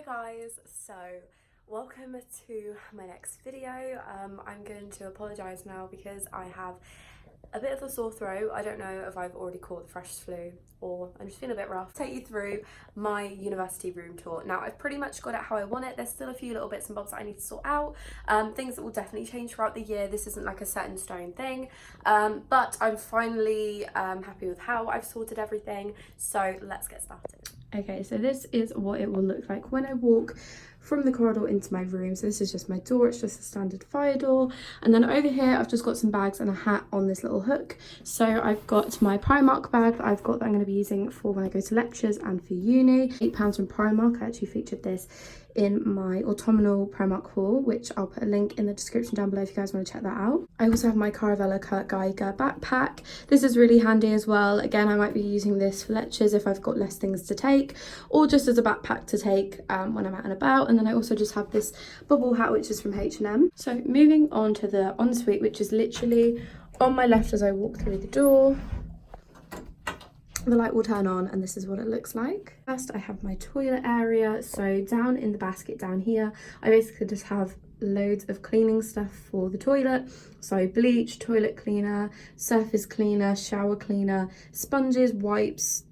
Hi guys, so welcome to my next video. I'm going to apologise now because I have a bit of a sore throat. I don't know if I've already caught the fresh flu or I'm just feeling a bit rough. Take you through my university room tour. Now I've pretty much got it how I want it. There's still a few little bits and bobs that I need to sort out, things that will definitely change throughout the year. This isn't like a set in stone thing, but I'm finally happy with how I've sorted everything, so let's get started. Okay, so this is what it will look like when I walk from the corridor into my room. So this is just my door, it's just a standard fire door. And then over here, I've just got some bags and a hat on this little hook. So I've got my Primark bag that I've got that I'm going to be using for when I go to lectures and for uni. £8 from Primark. I actually featured this in my autumnal Primark haul, which I'll put a link in the description down below if you guys want to check that out. I also have my Caravella Kurt Geiger backpack. This is really handy as well. Again, I might be using this for lectures if I've got less things to take, or just as a backpack to take when I'm out and about. And then I also just have this bubble hat, which is from H&M. So moving on to the ensuite, which is literally on my left as I walk through the door. The light will turn on and this is what it looks like. First I have my toilet area. So down in the basket down here, I basically just have loads of cleaning stuff for the toilet. So bleach, toilet cleaner, surface cleaner, shower cleaner, sponges, wipes,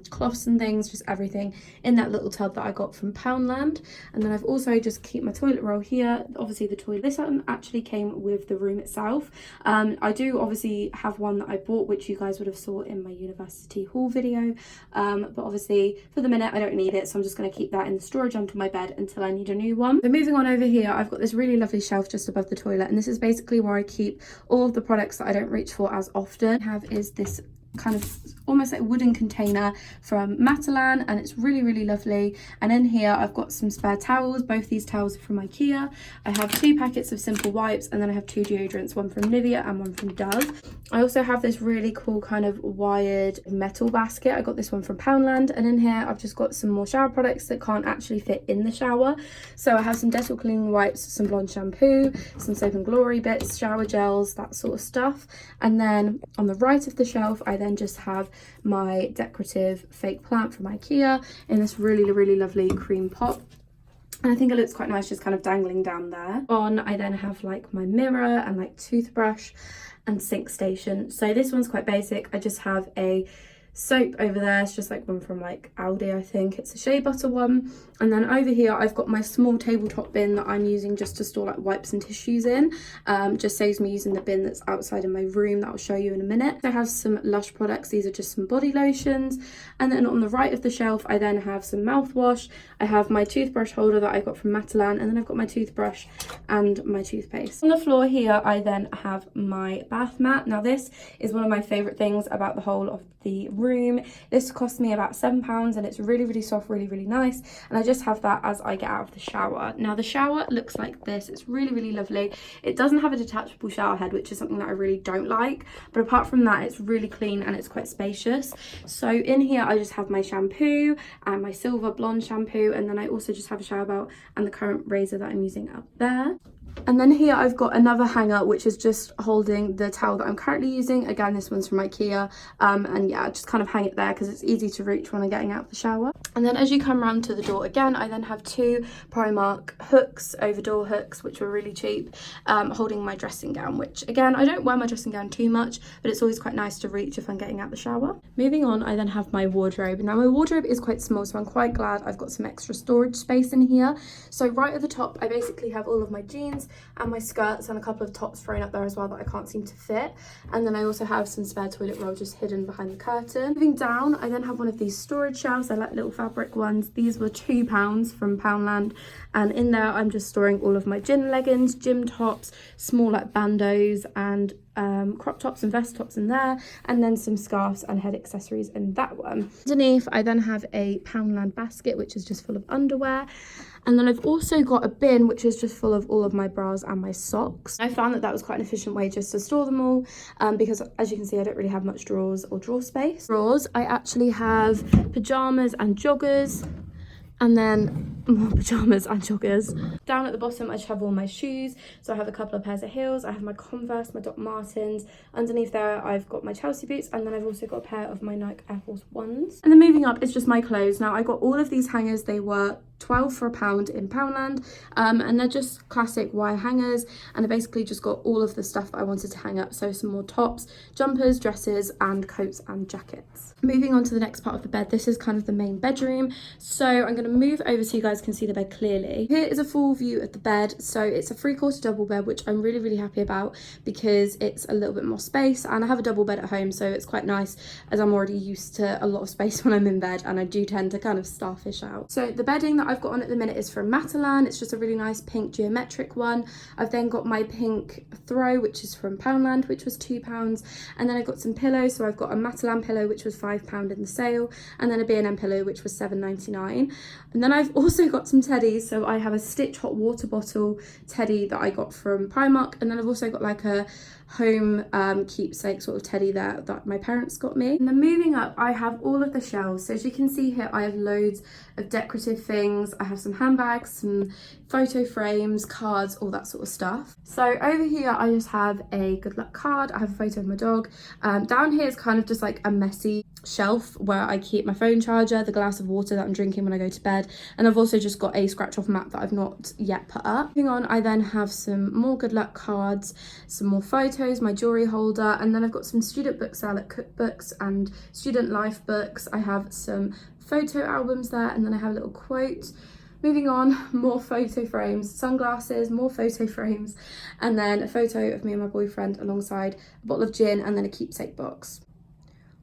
cloths and things, just everything in that little tub that I got from Poundland. And then I've also just keep my toilet roll here. Obviously the toilet, this one actually came with the room itself. I do obviously have one that I bought, which you guys would have saw in my university haul video, but obviously for the minute I don't need it, so I'm just going to keep that in the storage under my bed until I need a new one. So moving on over here, I've got this really lovely shelf just above the toilet, and this is basically where I keep all of the products that I don't reach for as often. I have is this kind of almost like wooden container from Matalan, and it's really lovely. And in here I've got some spare towels. Both these towels are from IKEA. I have 2 packets of simple wipes, and then I have 2 deodorants, one from Nivea and one from Dove. I also have this really cool kind of wired metal basket. I got this one from Poundland, and in here I've just got some more shower products that can't actually fit in the shower. So I have some Dettol cleaning wipes, some blonde shampoo, some Soap and Glory bits, shower gels, that sort of stuff. And then on the right of the shelf I then just have my decorative fake plant from IKEA in this really lovely cream pot. And I think it looks quite nice just kind of dangling down there. I then have like my mirror and like toothbrush and sink station. So this one's quite basic. I just have a soap over there. It's just like one from like Aldi, I think. It's a shea butter one. And then over here I've got my small tabletop bin that I'm using just to store like wipes and tissues in. Just saves me using the bin that's outside in my room that I'll show you in a minute. I have some Lush products. These are just some body lotions. And then on the right of the shelf I then have some mouthwash. I have my toothbrush holder that I got from Matalan, and then I've got my toothbrush and my toothpaste. On the floor here I then have my bath mat. Now this is one of my favourite things about the whole of the room. This cost me about £7 and it's really soft, really nice, and I just have that as I get out of the shower. Now the shower looks like this. It's really lovely. It doesn't have a detachable shower head, which is something that I really don't like, but apart from that it's really clean and it's quite spacious. So in here I just have my shampoo and my silver blonde shampoo, and then I also just have a shower belt and the current razor that I'm using up there. And then here I've got another hanger which is just holding the towel that I'm currently using. Again, this one's from IKEA, and yeah, I just kind of hang it there because it's easy to reach when I'm getting out of the shower. And then as you come around to the door again, I then have 2 Primark hooks, over door hooks, which were really cheap, holding my dressing gown, which again, I don't wear my dressing gown too much, but it's always quite nice to reach if I'm getting out the shower. Moving on, I then have my wardrobe. Now my wardrobe is quite small, so I'm quite glad I've got some extra storage space in here. So right at the top I basically have all of my jeans and my skirts and a couple of tops thrown up there as well that I can't seem to fit. And then I also have some spare toilet roll just hidden behind the curtain. Moving down, I then have one of these storage shelves. They're like little fabric ones. These were £2 from Poundland, and in there I'm just storing all of my gym leggings, gym tops, small like bandos and crop tops and vest tops in there, and then some scarves and head accessories in that one. Underneath I then have a Poundland basket which is just full of underwear, and then I've also got a bin which is just full of all of my bras and my socks. I found that that was quite an efficient way just to store them all, because as you can see I don't really have much drawers or drawer space. Drawers, I actually have pyjamas and joggers, and then more pyjamas and joggers. Down at the bottom I just have all my shoes. So I have a couple of pairs of heels, I have my Converse, my Doc Martens. Underneath there I've got my Chelsea boots, and then I've also got a pair of my Nike Air Force Ones. And then moving up is just my clothes. Now I got all of these hangers, they were 12 for £1 in Poundland, and they're just classic wire hangers, and I basically just got all of the stuff that I wanted to hang up. So some more tops, jumpers, dresses and coats and jackets. Moving on to the next part of the bed, this is kind of the main bedroom, so I'm going to move over so you guys can see the bed clearly. Here is a full view of the bed. So it's a 3/4 double bed, which I'm really happy about because it's a little bit more space, and I have a double bed at home, so it's quite nice as I'm already used to a lot of space when I'm in bed, and I do tend to kind of starfish out. So the bedding that I've got on at the minute is from Matalan. It's just a really nice pink geometric one. I've then got my pink throw, which is from Poundland, which was £2, and then I've got some pillows. So I've got a Matalan pillow, which was £5 in the sale, and then a B&M pillow, which was £7.99. And then I've also got some teddies. So I have a Stitch hot water bottle teddy that I got from Primark, and then I've also got like a home keepsake sort of teddy there that my parents got me. And then moving up, I have all of the shelves. So as you can see here, I have loads of decorative things. I have some handbags, some photo frames, cards, all that sort of stuff. So over here I just have a good luck card. I have a photo of my dog. Down here is kind of just like a messy shelf where I keep my phone charger, the glass of water that I'm drinking when I go to bed, and I've also just got a scratch off map that I've not yet put up. Moving on, I then have some more good luck cards, some more photos, my jewelry holder, and then I've got some student book sale at cookbooks and student life books. I have some photo albums there, and then I have a little quote. Moving on, more photo frames, sunglasses, more photo frames, and then a photo of me and my boyfriend alongside a bottle of gin, and then a keepsake box.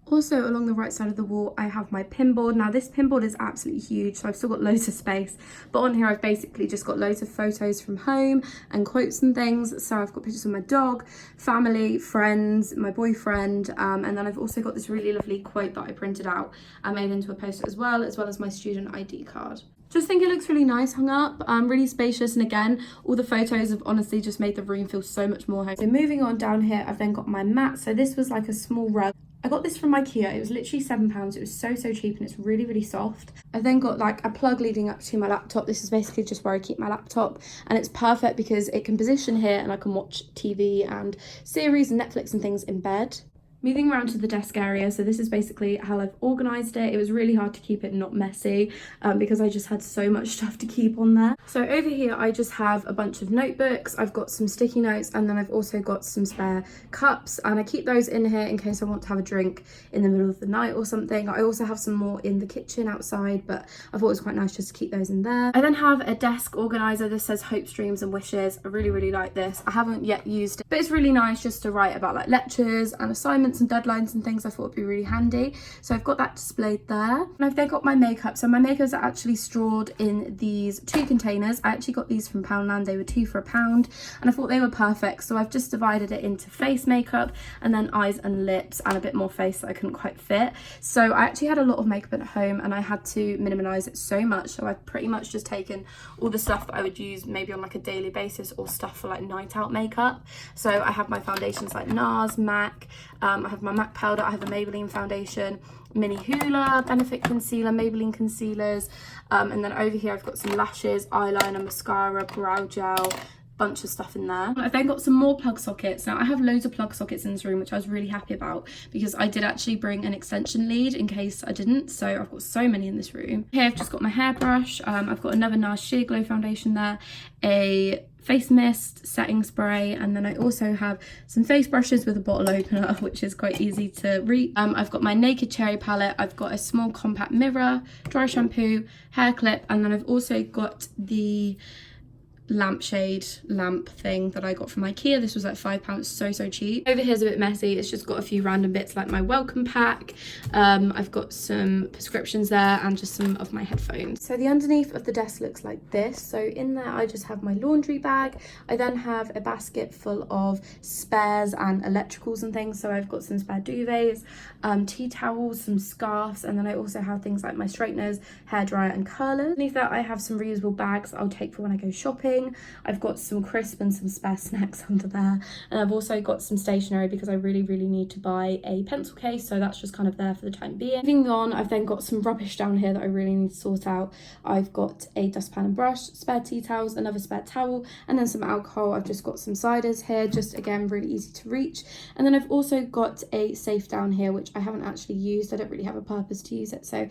Also along the right side of the wall, I have my pinboard. Now this pinboard is absolutely huge, so I've still got loads of space, but on here I've basically just got loads of photos from home and quotes and things. So I've got pictures of my dog, family, friends, my boyfriend, and then I've also got this really lovely quote that I printed out and made into a poster as well as my student ID card. Just think it looks really nice hung up, really spacious, and again, all the photos have honestly just made the room feel so much more home. So moving on down here, I've then got my mat. So this was like a small rug. I got this from IKEA. It was literally £7. It was so cheap, and it's really soft. I then got like a plug leading up to my laptop. This is basically just where I keep my laptop, and it's perfect because it can position here and I can watch TV and series and Netflix and things in bed. Moving around to the desk area, so this is basically how I've organised it. It was really hard to keep it not messy because I just had so much stuff to keep on there. So over here I just have a bunch of notebooks, I've got some sticky notes, and then I've also got some spare cups, and I keep those in here in case I want to have a drink in the middle of the night or something. I also have some more in the kitchen outside, but I thought it was quite nice just to keep those in there. I then have a desk organiser. This says hopes, dreams and wishes. I really like this. I haven't yet used it, but it's really nice just to write about like lectures and assignments and deadlines and things. I thought it'd be really handy, so I've got that displayed there. And I've then got my makeup. So my makeups are actually stored in these 2 containers. I actually got these from Poundland. They were 2 for £1, and I thought they were perfect, so I've just divided it into face makeup and then eyes and lips and a bit more face that I couldn't quite fit. So I actually had a lot of makeup at home and I had to minimize it so much, so I've pretty much just taken all the stuff that I would use maybe on like a daily basis or stuff for like night out makeup. So I have my foundations like NARS, MAC, I have my MAC powder, I have a Maybelline foundation, Mini Hoola, Benefit Concealer, Maybelline concealers, and then over here I've got some lashes, eyeliner, mascara, brow gel, bunch of stuff in there. I've then got some more plug sockets. Now I have loads of plug sockets in this room, which I was really happy about because I did actually bring an extension lead in case I didn't, so I've got so many in this room. Here I've just got my hairbrush, I've got another NARS Sheer Glow foundation there, a face mist, setting spray, and then I also have some face brushes with a bottle opener, which is quite easy to reach. I've got my Naked Cherry palette, I've got a small compact mirror, dry shampoo, hair clip, and then I've also got the lampshade lamp thing that I got from IKEA. This was like £5, so cheap. Over here's a bit messy. It's just got a few random bits like my welcome pack. I've got some prescriptions there and just some of my headphones. So the underneath of the desk looks like this. So in there I just have my laundry bag. I then have a basket full of spares and electricals and things. So I've got some spare duvets, tea towels, some scarves, and then I also have things like my straighteners, hairdryer and curlers. Underneath that I have some reusable bags I'll take for when I go shopping. shopping. I've got some crisp and some spare snacks under there, and I've also got some stationery because I really need to buy a pencil case, so that's just kind of there for the time being. Moving on, I've then got some rubbish down here that I really need to sort out. I've got a dustpan and brush, spare tea towels, another spare towel, and then some alcohol. I've just got some ciders here, just again really easy to reach. And then I've also got a safe down here which I haven't actually used. I don't really have a purpose to use it, so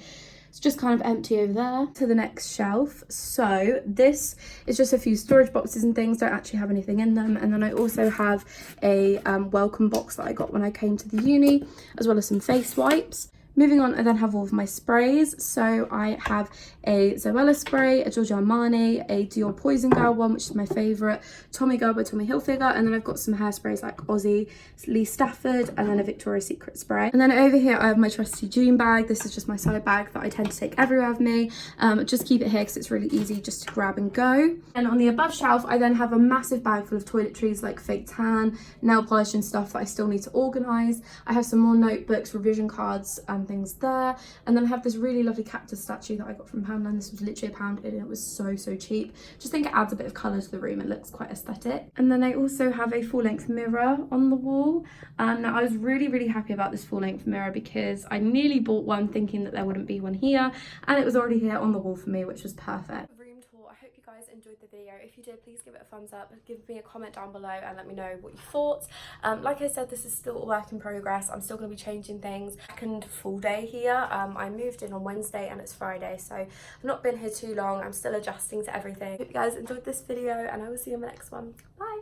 it's just kind of empty over there. To the next shelf. So this is just a few storage boxes and things, don't actually have anything in them. And then I also have a welcome box that I got when I came to the uni, as well as some face wipes. Moving on, I then have all of my sprays. So I have a Zoella spray, a Giorgio Armani, a Dior Poison Girl one, which is my favourite, Tommy Girl by Tommy Hilfiger, and then I've got some hairsprays like Aussie, Lee Stafford, and then a Victoria's Secret spray. And then over here I have my trusty June bag. This is just my side bag that I tend to take everywhere with me. Just keep it here because it's really easy just to grab and go. And on the above shelf, I then have a massive bag full of toiletries like fake tan, nail polish and stuff that I still need to organise. I have some more notebooks, revision cards, and things there. And then I have this really lovely cactus statue that I got from Poundland. This was literally £1 and it was so cheap. Just think it adds a bit of colour to the room. It looks quite aesthetic. And then I also have a full-length mirror on the wall. Now I was really happy about this full-length mirror because I nearly bought one thinking that there wouldn't be one here, and it was already here on the wall for me, which was perfect. I hope you guys enjoyed the video. If you did, please give it a thumbs up, give me a comment down below and let me know what you thought. Like I said, this is still a work in progress. I'm still going to be changing things. Second full day here. I moved in on Wednesday and it's Friday, so I've not been here too long. I'm still adjusting to everything. Hope you guys enjoyed this video and I will see you in the next one. Bye.